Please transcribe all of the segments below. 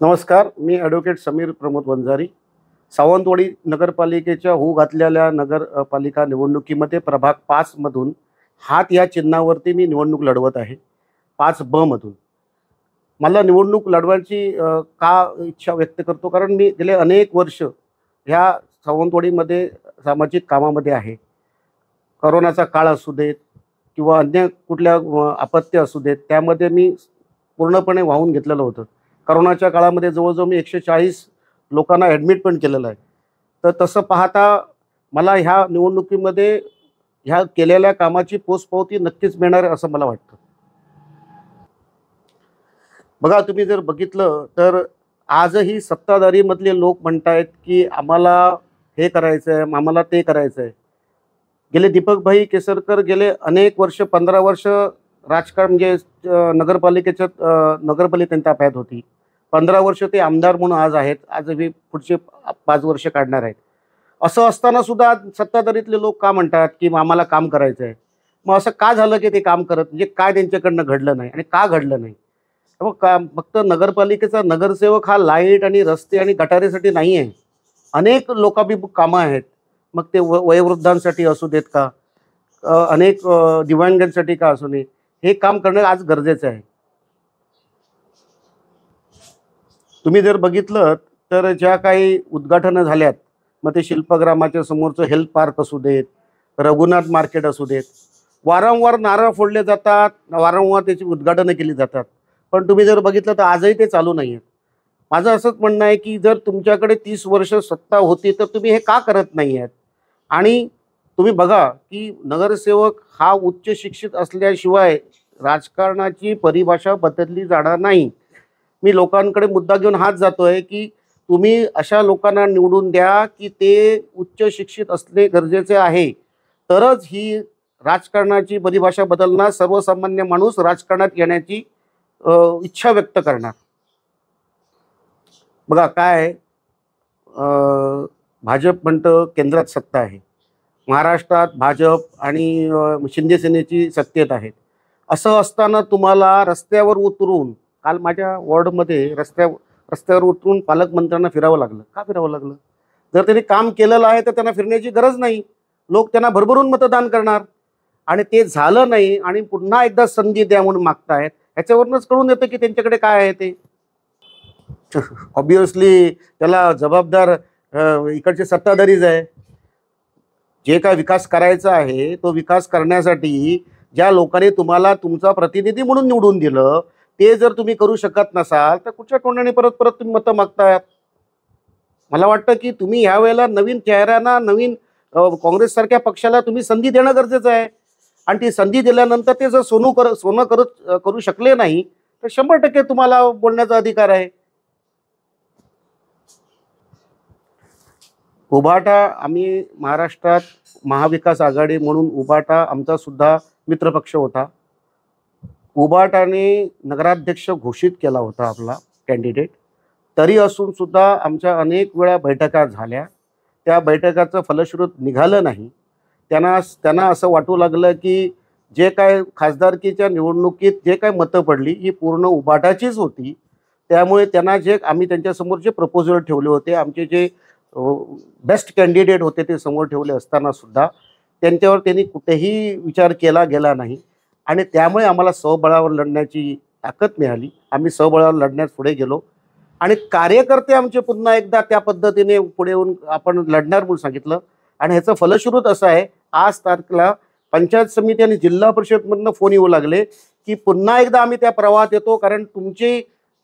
नमस्कार, मी ॲडव्होकेट समीर प्रमोद वंजारी. सावंतवाडी नगरपालिकेच्या होऊ घातलेल्या नगरपालिका निवडणुकीमध्ये प्रभाग 5 मधून हात या चिन्हावरती मी निवडणूक लढवत आहे. 5ब मधून. मला निवडणूक लढवायची का इच्छा व्यक्त करतो, कारण मी गेले अनेक वर्ष ह्या सावंतवाडीमध्ये सामाजिक कामामध्ये आहे. कोरोनाचा काळ असू देत किंवा अन्य कुठल्या अपत्य असू देत, त्यामध्ये मी पूर्णपणे वाहून घेतलेलं होतं. कोरोनाच्या काळामध्ये जवळजवळ मी 140 लोकांना ॲडमिट पण केलेलं आहे. तर तसं पाहता मला ह्या निवडणुकीमध्ये ह्या केलेल्या कामाची पोचपावती नक्कीच मिळणार आहे असं मला वाटतं. बघा, तुम्ही जर बघितलं तर आजही सत्ताधारीमधले लोक म्हणतायत की आम्हाला हे करायचं आहे, आम्हाला ते करायचं आहे. गेले दीपकभाई केसरकर गेले अनेक वर्ष, 15 वर्ष राजकारण म्हणजे नगरपालिकेच्या नगरपालिका त्यांच्या ताब्यात होती. 15 वर्ष ते आमदार म्हणून आज आहेत. आजही पुढचे 5 वर्ष काढणार आहेत. असं असताना सुद्धा आज सत्ताधारीतले लोक का म्हणतात की आम्हाला काम करायचं आहे. मग असं का झालं की ते काम करत, म्हणजे काय त्यांच्याकडनं घडलं नाही आणि का घडलं नाही. मग का फक्त नगरपालिकेचा नगरसेवक हा लाईट आणि रस्ते आणि गटारीसाठी नाही आहे. अनेक लोकाभिमुख कामं आहेत. मग ते वयोवृद्धांसाठी असू देत का, अनेक दिव्यांगांसाठी का असू नये, हे काम करणं आज गरजेचं आहे. तुम्ही जर बघितलं तर ज्या काही उद्घाटनं झाल्यात, मग ते शिल्पग्रामाच्या समोरचं हेल्थ पार्क असू देत, रघुनाथ मार्केट असू देत, वारंवार नारळ फोडले जातात, वारंवार त्याची उद्घाटनं केली जातात. पण तुम्ही जर बघितलं तर आजही ते चालू नाही आहेत. माझं असंच म्हणणं आहे की जर तुमच्याकडे 30 वर्ष सत्ता होती तर तुम्ही हे का करत नाही आहेत. आणि तुम्ही बघा की नगरसेवक हा उच्च शिक्षित असल्याशिवाय राजकारणाची परिभाषा बदलली जाणार नाही. मी लोकांकडे मुद्दा घेऊन हात जातोय की तुम्ही अशा लोकांना निवडून द्या की ते उच्च शिक्षित असणे गरजेचे आहे. तरच ही राजकारणाची परिभाषा बदलणार, सर्वसामान्य माणूस राजकारणात येण्याची इच्छा व्यक्त करणार. बघा काय आहे, भाजप म्हणतं केंद्रात सत्ता आहे, महाराष्ट्रात भाजप आणि शिंदे सेनेची सत्तेत आहेत. असं असताना तुम्हाला रस्त्यावर उतरून, काल माझ्या वॉर्डमध्ये रस्त्यावर उतरून पालकमंत्र्यांना फिरावं लागलं. का फिरावं लागलं? जर त्यांनी काम केलेलं आहे तर त्यांना फिरण्याची गरज नाही. लोक त्यांना भरभरून मतदान करणार. आणि ते झालं नाही आणि पुन्हा एकदा संधी द्या म्हणून मागतायत. ह्याच्यावरूनच कळून येतं की त्यांच्याकडे काय आहे ते. ऑब्विसली त्याला जबाबदार इकडचे सत्ताधारीच आहे. जे काय विकास करायचा आहे तो विकास करण्यासाठी ज्या लोकांनी तुम्हाला तुमचा प्रतिनिधी म्हणून निवडून दिलं, ते जर तुम्ही करू शकत नसाल तर कुठच्या तोंडाने परत परत तुम्ही मतं मागतायत. मला वाटतं की तुम्ही ह्यावेळेला नवीन चेहऱ्यांना, नवीन काँग्रेससारख्या पक्षाला तुम्ही संधी देणं गरजेचं आहे. आणि ती संधी दिल्यानंतर ते जर सोनं करू शकले नाही तर 100% तुम्हाला बोलण्याचा अधिकार आहे. उभाटा, आम्ही महाराष्ट्रात महाविकास आघाडी म्हणून उभाटा आमचा सुद्धा मित्रपक्ष होता. उभाटाने नगराध्यक्ष घोषित केला होता आपला कॅन्डिडेट. तरी असून सुद्धा आमच्या अनेक वेळा बैठका झाल्या. त्या बैठकाचं फलश्रुत निघालं नाही. त्यांना असं वाटू लागलं की जे काय खासदारकीच्या निवडणुकीत जे काय मतं पडली ही पूर्ण उभाटाचीच होती. त्यामुळे त्यांना जे आम्ही त्यांच्यासमोर जे प्रपोजल ठेवले होते, आमचे जे बेस्ट कॅन्डिडेट होते ते समोर ठेवले असताना सुद्धा त्यांच्यावर त्यांनी कुठेही विचार केला गेला नाही. आणि त्यामुळे आम्हाला स्वबळावर लढण्याची ताकद मिळाली. आम्ही स्वबळावर लढण्यास पुढे गेलो आणि कार्यकर्ते आमचे पुन्हा एकदा त्या पद्धतीने पुढे येऊन आपण लढणार म्हणून सांगितलं. आणि ह्याचं फलश्रुत असं आहे, आज तारखेला पंचायत समिती आणि जिल्हा परिषदमधनं फोन येऊ लागले की पुन्हा एकदा आम्ही त्या प्रवाहात येतो, कारण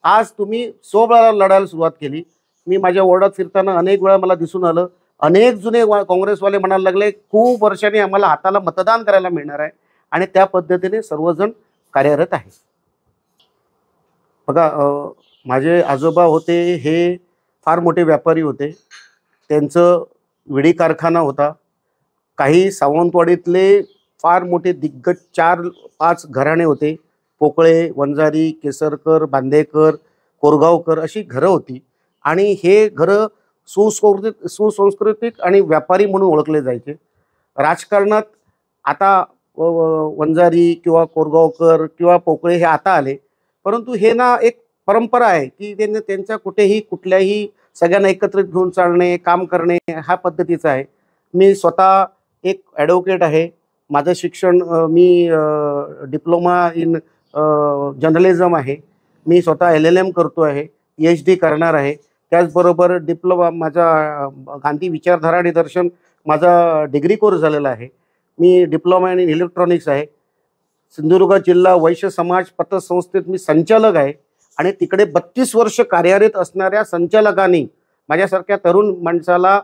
आज तुम्ही स्वबळावर लढायला सुरुवात केली. मी माझ्या वॉर्डात फिरताना अनेक वेळा मला दिसून आलं, अनेक जुने काँग्रेसवाले म्हणायला लागले खूप वर्षांनी आम्हाला हाताला मतदान करायला मिळणार आहे. आणि त्या पद्धतीने सर्वजण कार्यरत आहे. बघा, माझे आजोबा होते हे फार मोठे व्यापारी होते. त्यांचं विडी कारखाना होता. काही सावंतवाडीतले फार मोठे दिग्गज 4-5 घराणे होते. पोकळे, वंजारी, केसरकर, बांदेकर, कोरगावकर अशी घरं होती. आणि हे घरं सुसंस्कृतिक आणि व्यापारी म्हणून ओळखले जायचे. राजकारणात आता वंजारी किंवा कोरगावकर किंवा पोकळे हे आता आले, परंतु हे ना एक परंपरा आहे की त्यांनी त्यांच्या कुठेही कुठल्याही सगळ्यांना एकत्रित घेऊन चालणे, काम करणे ह्या पद्धतीचं आहे. मी स्वतः एक ॲडव्होकेट आहे. माझं शिक्षण मी डिप्लोमा इन जर्नलिझम आहे. मी स्वतः LLM करतो आहे, PhD करणार आहे. त्याचबरोबर डिप्लोमा माझा गांधी विचारधारा आणि दर्शन माझा डिग्री कोर्स झालेला आहे. मी डिप्लोमा इन इलेक्ट्रॉनिक्स आहे. सिंधुदुर्ग जिल्हा वैश्य समाज पतसंस्थेत मी संचालक आहे आणि तिकडे 32 वर्ष कार्यरत असणाऱ्या संचालकांनी माझ्यासारख्या तरुण माणसाला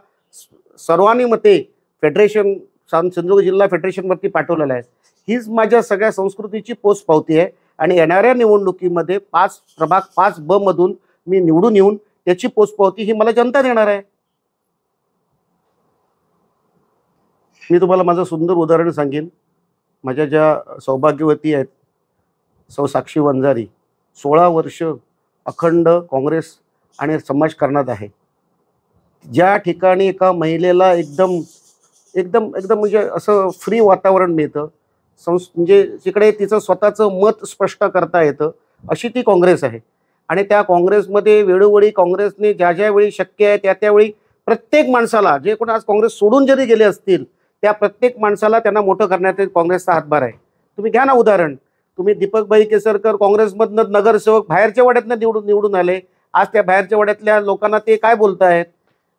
सर्वानुमते फेडरेशन सिंधुदुर्ग जिल्हा फेडरेशनवरती पाठवलेलं आहे. हीच माझ्या सगळ्या संस्कृतीची पोचपावती आहे आणि येणाऱ्या निवडणुकीमध्ये प्रभाग 5B मधून मी निवडून येऊन त्याची पोचपावती ही मला जनता देणार आहे. मी तुम्हाला माझं सुंदर उदाहरण सांगेन. माझ्या ज्या सौभाग्यवती आहेत सौ साक्षी वंजारी, 16 वर्ष अखंड काँग्रेस आणि समाजकारणात आहे. ज्या ठिकाणी एका महिलेला एकदम एकदम एकदम म्हणजे असं फ्री वातावरण मिळतं, म्हणजे जिकडे तिचं स्वतःचं मत स्पष्ट करता येतं, अशी ती काँग्रेस आहे. आणि त्या काँग्रेसमध्ये वेळोवेळी काँग्रेसने ज्या ज्या वेळी शक्य आहे त्या त्यावेळी प्रत्येक माणसाला, जे कोणी आज काँग्रेस सोडून जरी गेले असतील, त्या प्रत्येक माणसाला त्यांना मोठं करण्यात काँग्रेसचा हातभार आहे. तुम्ही घ्या ना उदाहरण. तुम्ही दीपकभाई केसरकर काँग्रेसमधनं नगरसेवक बाहेरच्या वाड्यातनं निवडून आले. आज त्या बाहेरच्या वाड्यातल्या लोकांना ते काय बोलतायत?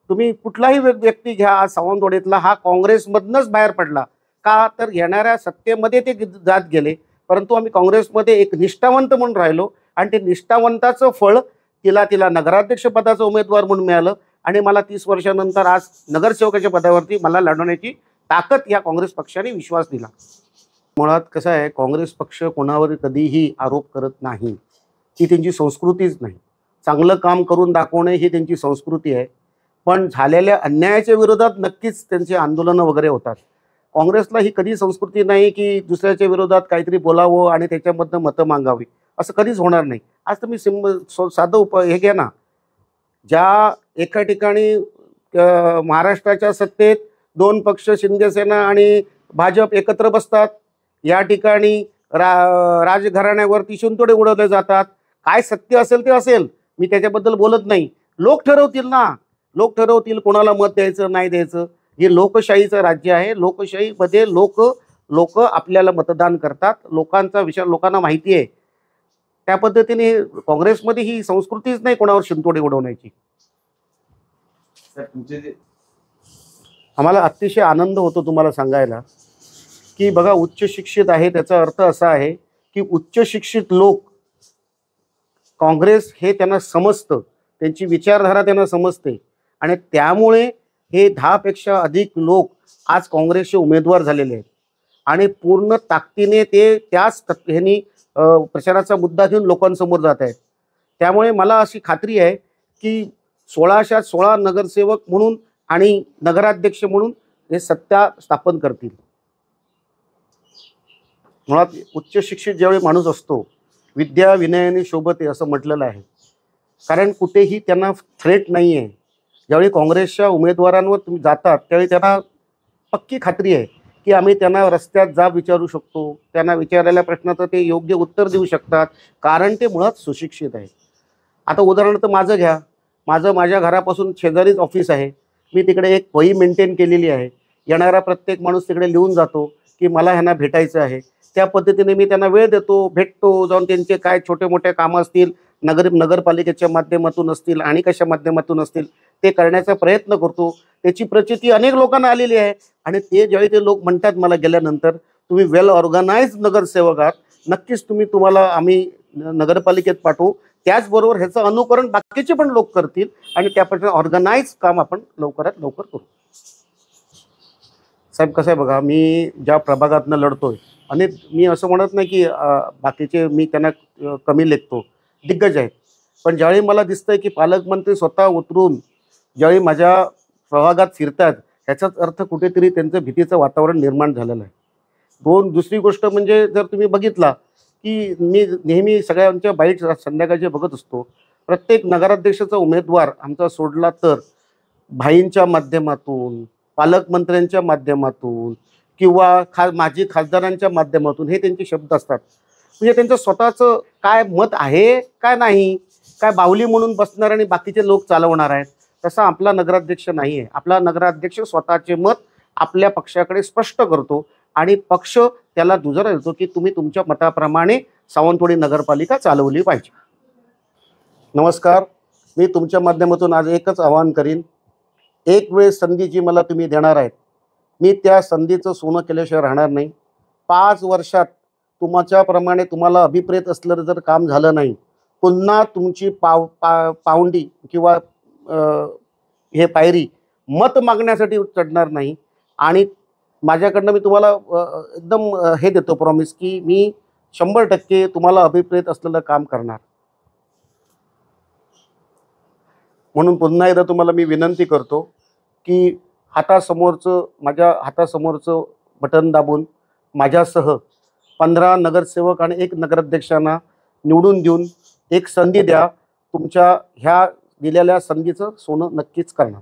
तुम्ही कुठलाही व्यक्ती घ्या, आज सावंतवाडीतला हा काँग्रेसमधनंच बाहेर पडला. का तर येणाऱ्या सत्तेमध्ये ते जात गेले, परंतु आम्ही काँग्रेसमध्ये एक निष्ठावंत म्हणून राहिलो आणि ते निष्ठावंताचं फळ तिला नगराध्यक्ष पदाचं उमेदवार म्हणून मिळालं आणि मला 30 वर्षानंतर आज नगरसेवकाच्या पदावरती मला लढवण्याची ताकद या काँग्रेस पक्षाने विश्वास दिला. मुळात कसं आहे, काँग्रेस पक्ष कोणावर कधीही आरोप करत नाही. ही त्यांची संस्कृतीच नाही. चांगलं काम करून दाखवणे ही त्यांची संस्कृती आहे. पण झालेल्या अन्यायाच्या विरोधात नक्कीच त्यांचे आंदोलनं वगैरे होतात. काँग्रेसला ही कधी संस्कृती नाही की दुसऱ्याच्या विरोधात काहीतरी बोलावं आणि त्याच्यामधनं मतं मागावी. असं कधीच होणार नाही. आज तुम्ही साधं हे घ्या ना. ज्या एका ठिकाणी महाराष्ट्राच्या सत्तेत 2 पक्ष शिंदेसेना आणि भाजप एकत्र बसतात, या ठिकाणी राजघराण्यावरती शिंतोडे उडवले जातात. काय सत्य असेल ते असेल, मी त्याच्याबद्दल बोलत नाही. लोक ठरवतील ना. लोक ठरवतील कोणाला मत द्यायचं नाही द्यायचं. हे लोकशाहीचं राज्य आहे. लोकशाहीमध्ये लोक आपल्याला मतदान करतात. लोकांचा विचार लोकांना माहिती आहे. त्या पद्धतीने काँग्रेसमध्ये ही संस्कृतीच नाही कोणावर शिंतोडे उडवण्याची. आम्हाला अतिशय आनंद होतो तुम्हाला सांगायला की बघा, उच्च शिक्षित आहे त्याचा अर्थ असा आहे की उच्च शिक्षित लोक, काँग्रेस हे त्यांना समजतं, त्यांची विचारधारा त्यांना समजते आणि त्यामुळे हे 10 पेक्षा अधिक लोक आज काँग्रेसचे उमेदवार झालेले आहेत आणि पूर्ण ताकदीने ते त्याच ह्यांनी प्रचाराचा मुद्दा घेऊन लोकांसमोर जात आहेत. त्यामुळे मला अशी खात्री आहे की 16च्या 16 नगरसेवक म्हणून आणि नगराध्यक्ष म्हणून हे सत्ता स्थापन करतील. मुळात उच्च शिक्षित ज्यावेळी माणूस असतो, विद्या विनयाने शोभते असं म्हटलेलं आहे. कारण कुठेही त्यांना थ्रेट नाही आहे. ज्यावेळी काँग्रेसच्या उमेदवारांवर तुम्ही जातात त्यावेळी त्यांना पक्की खात्री आहे की आम्ही त्यांना रस्त्यात जाब विचारू शकतो, त्यांना विचारलेल्या प्रश्नाचं ते योग्य उत्तर देऊ शकतात, कारण ते मुळात सुशिक्षित आहेत. आता उदाहरणार्थ माझं घ्या. माझ्या घरापासून शेजारीच ऑफिस आहे. मी तिकडे एक वही मेंटेन केलेली आहे. येणारा प्रत्येक माणूस तिकडे लिहून जातो की मला ह्यांना भेटायचं आहे. त्या पद्धतीने मी त्यांना वेळ देतो, भेटतो, जाऊन त्यांचे काय छोटे मोठे कामं असतील, नगरपालिकेच्या माध्यमातून असतील आणि कशा माध्यमातून असतील ते करण्याचा प्रयत्न करतो. त्याची प्रचिती अनेक लोकांना आलेली आहे आणि ते ज्यावेळी ते लोक म्हणतात मला गेल्यानंतर तुम्ही वेल ऑर्गनाइज नगरसेवक आहात, नक्कीच तुम्हाला आम्ही नगरपालिकेत पाठवू. त्याचबरोबर ह्याचं अनुकरण बाकीचे पण लोक करतील आणि त्याप्रमाणे ऑर्गनाइज काम आपण लवकरात लवकर करू. साहेब कसं आहे बघा, मी ज्या प्रभागातनं लढतोय आणि मी असं म्हणत नाही की बाकीचे मी त्यांना कमी लेखतो, दिग्गज आहेत. पण ज्यावेळी मला दिसतंय की पालकमंत्री स्वतः उतरून ज्यावेळी माझ्या प्रभागात फिरतात, ह्याचाच अर्थ कुठेतरी त्यांचं भीतीचं वातावरण निर्माण झालेलं आहे. दुसरी गोष्ट म्हणजे जर तुम्ही बघितला की मी नेहमी सगळ्यांच्या बाईट संध्याकाळचे बघत असतो. प्रत्येक नगराध्यक्षाचा उमेदवार आमचा सोडला तर भाईंच्या माध्यमातून, पालकमंत्र्यांच्या माध्यमातून किंवा माजी खासदारांच्या माध्यमातून हे त्यांचे शब्द असतात. म्हणजे त्यांचं स्वतःचं काय मत आहे काय नाही काय बाहुली म्हणून बसणार आणि बाकीचे लोक चालवणार आहेत, तसा आपला नगराध्यक्ष नाही आहे. आपला नगराध्यक्ष स्वतःचे मत आपल्या पक्षाकडे स्पष्ट करतो आणि पक्ष त्याला दुजोरा देतो की तुम्ही तुमच्या मताप्रमाणे सावंतवाडी नगरपालिका चालवली पाहिजे. नमस्कार, मी तुमच्या माध्यमातून आज एकच आवाहन करीन, एक वेळ संधी जी मला तुम्ही देणार आहेत, मी त्या संधीचं सोनं केल्याशिवाय राहणार नाही. 5 वर्षात तुमच्याप्रमाणे तुम्हाला अभिप्रेत असलं जर काम झालं नाही, पुन्हा तुमची पावंडी किंवा हे पायरी मत मागण्यासाठी चढणार नाही. आणि माझ्याकडनं मी तुम्हाला एकदम हे देतो प्रॉमिस की मी 100% तुम्हाला अभिप्रेत असलेलं काम करणार. म्हणून पुन्हा एकदा तुम्हाला मी विनंती करतो की माझ्या हातासमोरचं बटन दाबून माझ्यासह 15 नगरसेवक आणि 1 नगराध्यक्षांना निवडून देऊन एक संधी द्या. तुमच्या ह्या दिलेल्या संधीचं सोनं नक्कीच करणार.